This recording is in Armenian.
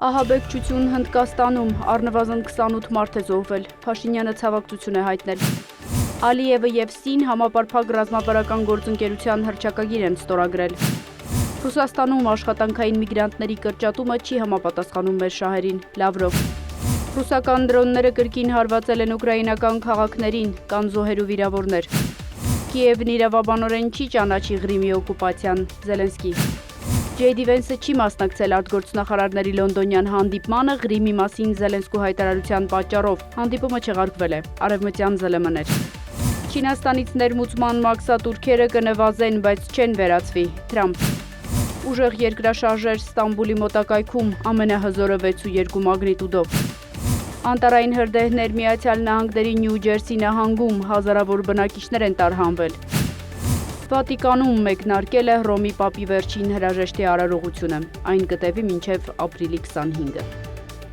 Ահաբեկչություն Հնդկաստանում առնվազն 28 մարդ է զոհվել, Փաշինյանը ցավակցություն է հայտնել։ Ալիևը և Սին համապարփակ ռազմավարական գործընկերության հռչակագիր են ստորագրել։ Ռուսաստանում աշխատանքային միգրանտների կրճատումը չի համապատասխանում մեր շահերին, Լավրով։ Ռուսական դրոնները կրկին հարվածել են ուկրաինական քաղաքներին, կան զոհեր ու վիրավորներ։ Կիևն իրավաբանորեն չի ճանաչի Ղրիմի օկուպացիան, Զելենսկի։ Ջեյդի Վենսը չի մասնակցել արտգործնախարարների լոնդոնյան հանդիպմանը Ղրիմի մասին Զելենսկու հայտարարության պատճառով, հանդիպումը չեղարկվել է, արևմտյան ԶԼՄ-ներ։ Չինաստանից ներմուծման մաքսատուրքերը կնվազեն, բայց չեն վերացվի, Թրամփ։ Ուժեղ երկրաշարժեր Ստամբուլի մոտակայքում, ամենահզորը 6.2 մագնիտուդով։ Անտառային հրդեհներ Միացյալ Նահանգների Նյու Ջերսի նահանգում, հազարավոր բնակիչներ են տարհանվել։ Վատիկանում մեկնարկել է Հռոմի Պապի վերջին հրաժեշտի արարողությունը, այն կտևի մինչև ապրիլի 25-ը։